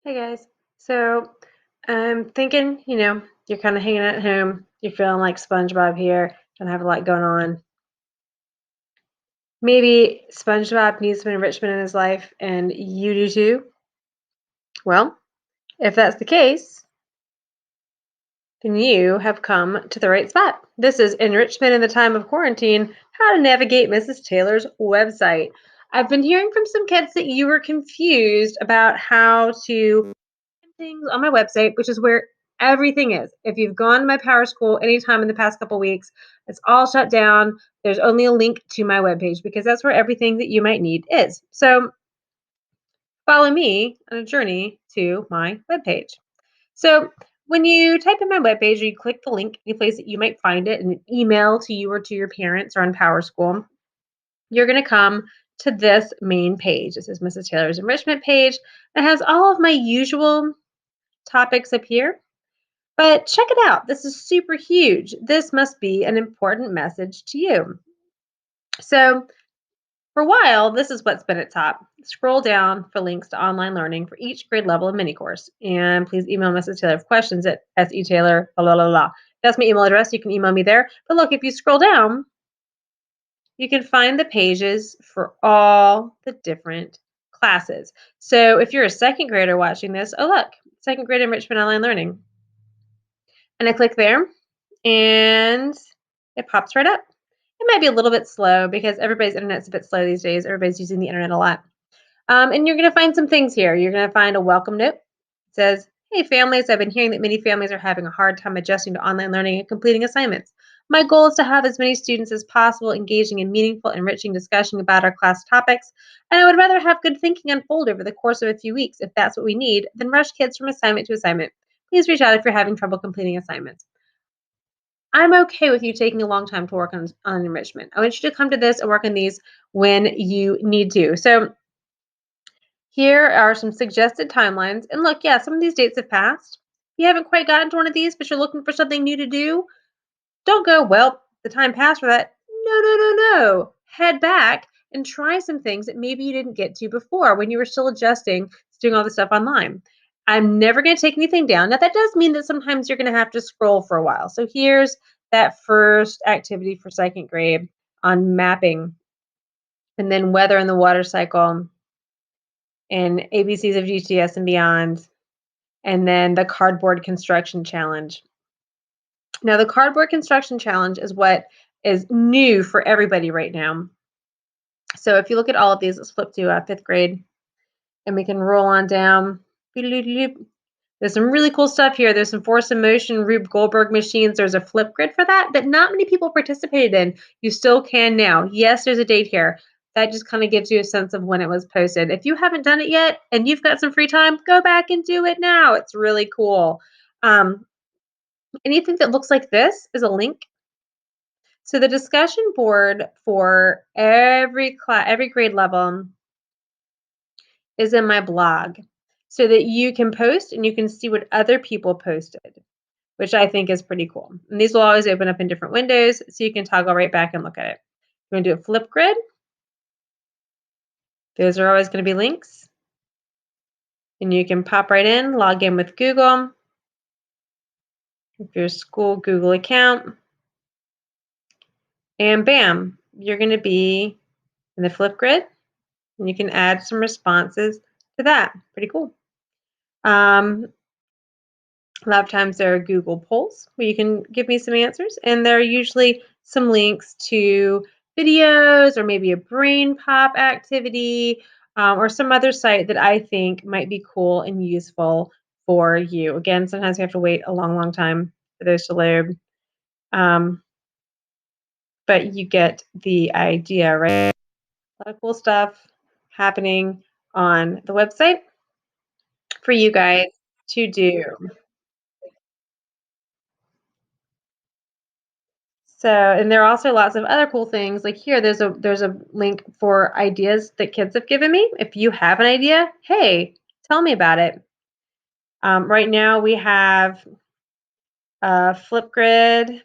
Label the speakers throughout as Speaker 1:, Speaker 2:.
Speaker 1: Hey guys. So I'm thinking, you're kind of hanging at home. You're feeling like SpongeBob here. Don't have a lot going on. Maybe SpongeBob needs some enrichment in his life and you do too. Well, if that's the case, then you have come to the right spot. This is Enrichment in the Time of Quarantine, how to navigate Mrs. Taylor's website. I've been hearing from some kids that you were confused about how to things on my website, which is where everything is. If you've gone to my Power School anytime in the past couple weeks, it's all shut down. There's only a link to my webpage because that's where everything that you might need is. So follow me on a journey to my webpage. So when you type in my webpage or you click the link, any place that you might find it, in an email to you or to your parents or on Power School, you're going to come to this main page. This is Mrs. Taylor's enrichment page. It has all of my usual topics up here. But check it out. This is super huge. This must be an important message to you. So, for a while, this is what's been at top. Scroll down for links to online learning for each grade level of mini course. And please email Mrs. Taylor with questions at setaylor, blah, blah, blah, blah. That's my email address. You can email me there. But look, if you scroll down, you can find the pages for all the different classes. So if you're a second grader watching this, oh, look, second grade enrichment online learning. And I click there and it pops right up. It might be a little bit slow because everybody's internet's a bit slow these days. Everybody's using the internet a lot. And you're going to find some things here. You're going to find a welcome note. It says, "Hey families, I've been hearing that many families are having a hard time adjusting to online learning and completing assignments. My goal is to have as many students as possible engaging in meaningful, enriching discussion about our class topics, and I would rather have good thinking unfold over the course of a few weeks, if that's what we need, than rush kids from assignment to assignment. Please reach out if you're having trouble completing assignments." I'm okay with you taking a long time to work on enrichment. I want you to come to this and work on these when you need to. So here are some suggested timelines. And look, yeah, some of these dates have passed. If you haven't quite gotten to one of these, but you're looking for something new to do, don't go, well, the time passed for that. No, no, no, no. Head back and try some things that maybe you didn't get to before when you were still adjusting to doing all this stuff online. I'm never going to take anything down. Now, that does mean that sometimes you're going to have to scroll for a while. So here's that first activity for second grade on mapping, and then weather and the water cycle, and ABCs of GTS and beyond, and then the cardboard construction challenge. Now, the cardboard construction challenge is what is new for everybody right now. So if you look at all of these, let's flip to fifth grade and we can roll on down. There's some really cool stuff here. There's some force and motion Rube Goldberg machines. There's a Flipgrid for that not many people participated in. You still can now. Yes, there's a date here. That just kind of gives you a sense of when it was posted. If you haven't done it yet and you've got some free time, go back and do it now. It's really cool. Anything that looks like this is a link. So the discussion board for every grade level is in my blog, so that you can post and you can see what other people posted, which I think is pretty cool. And these will always open up in different windows, so you can toggle right back and look at it. You want to do a Flipgrid? Those are always going to be links. And you can pop right in, log in with Google, with your school Google account, and bam, you're going to be in the Flipgrid, and you can add some responses to that. Pretty cool. A lot of times there are Google polls where you can give me some answers, and there are usually some links to videos or maybe a brain pop activity, or some other site that I think might be cool and useful for you. Again, sometimes you have to wait a long, long time for those to load, um, but you get the idea, right? A lot of cool stuff happening on the website for you guys to do. So, and there are also lots of other cool things. Like here, there's a link for ideas that kids have given me. If you have an idea, hey, tell me about it. Right now, we have a Flipgrid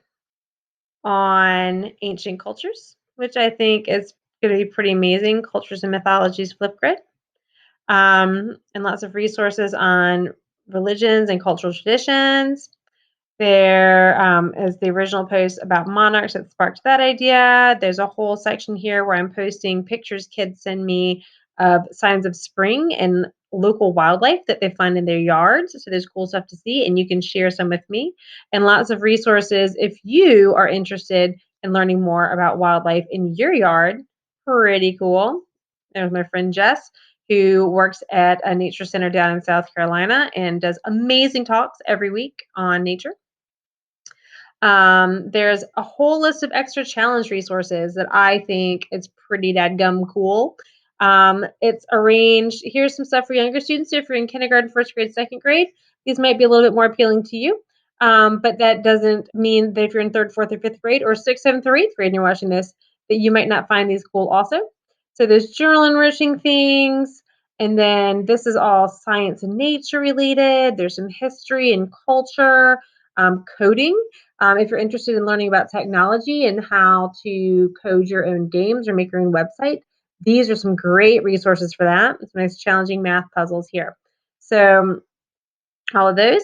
Speaker 1: on ancient cultures, which I think is going to be pretty amazing. Cultures and Mythologies Flipgrid. and lots of resources on religions and cultural traditions. There is the original post about monarchs that sparked that idea. There's a whole section here where I'm posting pictures kids send me of signs of spring and local wildlife that they find in their yards. So there's cool stuff to see, and you can share some with me. And lots of resources if you are interested in learning more about wildlife in your yard. Pretty cool. There's my friend Jess, who works at a nature center down in South Carolina and does amazing talks every week on nature. There's a whole list of extra challenge resources that I think is pretty dadgum cool. It's arranged. Here's some stuff for younger students. If you're in kindergarten, first grade, second grade, these might be a little bit more appealing to you. But that doesn't mean that if you're in third, fourth, or fifth grade, or sixth, seventh, or eighth grade, and you're watching this, that you might not find these cool also. So there's journal enriching things. And then this is all science and nature related. There's some history and culture, coding. If you're interested in learning about technology and how to code your own games or make your own website, these are some great resources for that. Some nice challenging math puzzles here. So all of those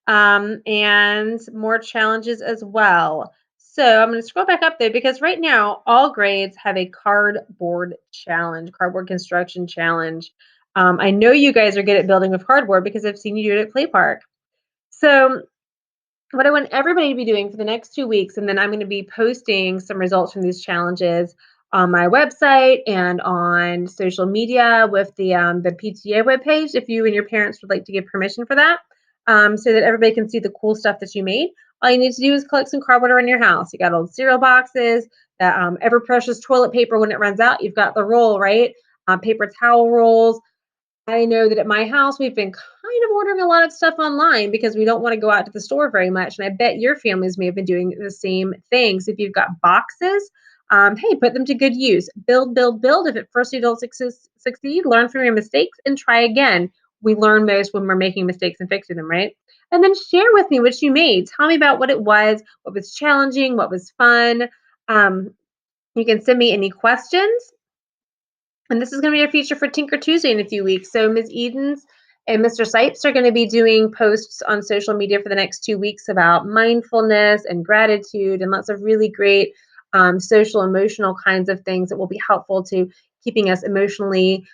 Speaker 1: and more challenges as well. So I'm going to scroll back up there because right now all grades have a cardboard challenge, cardboard construction challenge. I know you guys are good at building with cardboard because I've seen you do it at Play Park. So what I want everybody to be doing for the next 2 weeks, and then I'm going to be posting some results from these challenges on my website and on social media with the PTA webpage if you and your parents would like to give permission for that, so that everybody can see the cool stuff that you made. All you need to do is collect some cardboard around your house. You got old cereal boxes, that ever precious toilet paper when it runs out. You've got the roll, right? Paper towel rolls. I know that at my house, we've been kind of ordering a lot of stuff online because we don't want to go out to the store very much. And I bet your families may have been doing the same things. If you've got boxes, hey, put them to good use. Build, build, build. If at first you don't succeed, learn from your mistakes and try again. We learn most when we're making mistakes and fixing them, right? And then share with me what you made. Tell me about what it was, what was challenging, what was fun. You can send me any questions. And this is going to be our feature for Tinker Tuesday in a few weeks. So Ms. Edens and Mr. Sipes are going to be doing posts on social media for the next 2 weeks about mindfulness and gratitude and lots of really great social, emotional kinds of things that will be helpful to keeping us emotionally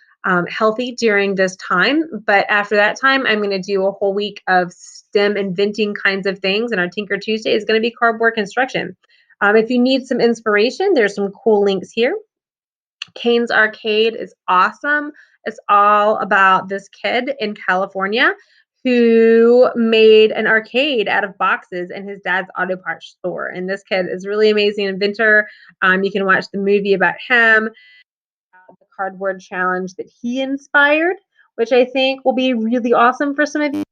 Speaker 1: healthy during this time. But after that time, I'm going to do a whole week of STEM inventing kinds of things. And our Tinker Tuesday is going to be cardboard construction. If you need some inspiration, there's some cool links here. Kane's Arcade is awesome. It's all about this kid in California who made an arcade out of boxes in his dad's auto parts store. And this kid is really amazing inventor. You can watch the movie about him, the cardboard challenge that he inspired, which I think will be really awesome for some of you.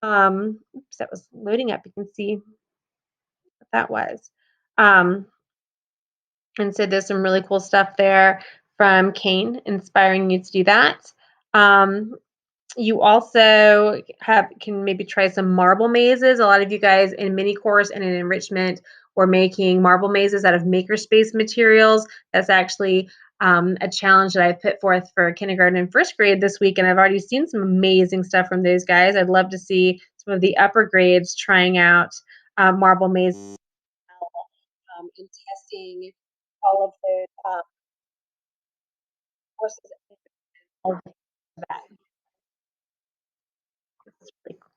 Speaker 1: Oops, that was loading up. You can see what that was. And so there's some really cool stuff there from Kane, inspiring you to do that. You also can maybe try some marble mazes. A lot of you guys in mini course and in enrichment were making marble mazes out of makerspace materials. That's actually a challenge that I put forth for kindergarten and first grade this week, and I've already seen some amazing stuff from those guys. I'd love to see some of the upper grades trying out marble mazes and testing all of those courses of that. This is really cool.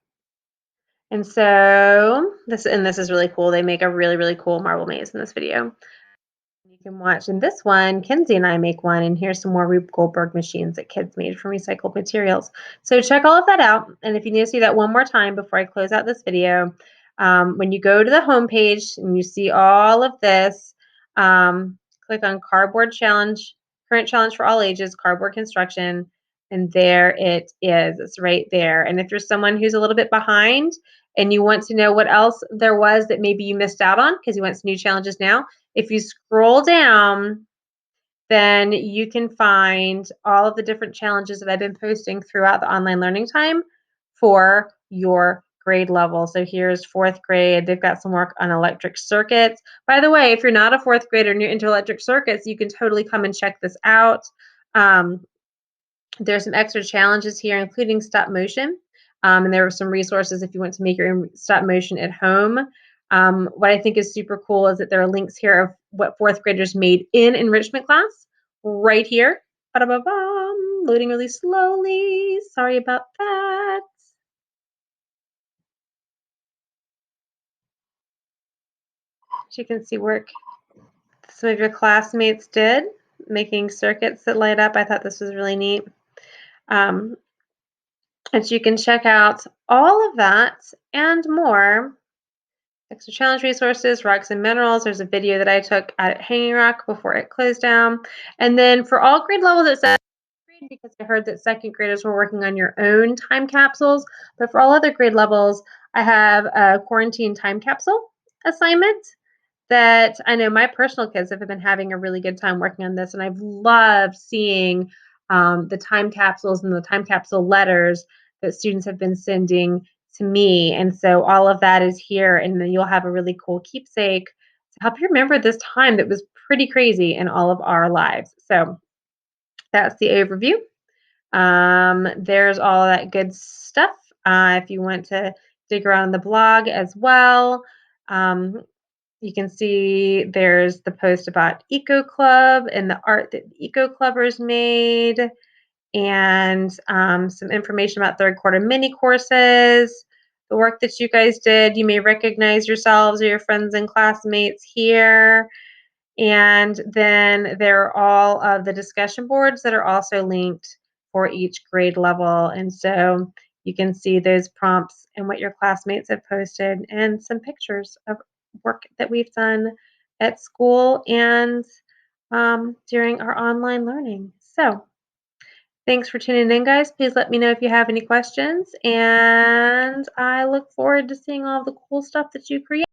Speaker 1: And so this is really cool. They make a really, really cool marble maze in this video. You can watch in this one, Kenzie and I make one, and here's some more Rube Goldberg machines that kids made from recycled materials. So check all of that out. And if you need to see that one more time before I close out this video, when you go to the home page and you see all of this, click on Cardboard Challenge, Current Challenge for All Ages, Cardboard Construction, and there it is. It's right there. And if you're someone who's a little bit behind and you want to know what else there was that maybe you missed out on because you want some new challenges now, if you scroll down, then you can find all of the different challenges that I've been posting throughout the online learning time for your grade level. So here's fourth grade. They've got some work on electric circuits. By the way, if you're not a fourth grader and you're into electric circuits, you can totally come and check this out. There's some extra challenges here, including stop motion. And there are some resources if you want to make your own stop motion at home. What I think is super cool is that there are links here of what fourth graders made in enrichment class right here. Ba-da-ba-bum. Loading really slowly. Sorry about that. As you can see work some of your classmates did, making circuits that light up. I thought this was really neat. Um, and you can check out all of that and more. Extra challenge resources, rocks and minerals. There's a video that I took at Hanging Rock before it closed down. And then for all grade levels, it says because I heard that second graders were working on your own time capsules. But for all other grade levels, I have a quarantine time capsule assignment that I know my personal kids have been having a really good time working on this, and I've loved seeing the time capsules and the time capsule letters that students have been sending to me. And so all of that is here, and then you'll have a really cool keepsake to help you remember this time that was pretty crazy in all of our lives. So that's the overview. There's all that good stuff. If you want to dig around the blog as well, you can see there's the post about Eco Club and the art that the Eco Clubbers made, and some information about third quarter mini courses, the work that you guys did. You may recognize yourselves or your friends and classmates here. And then there are all of the discussion boards that are also linked for each grade level. And so you can see those prompts and what your classmates have posted and some pictures of work that we've done at school and during our online learning. So thanks for tuning in, guys. Please let me know if you have any questions. And I look forward to seeing all the cool stuff that you create.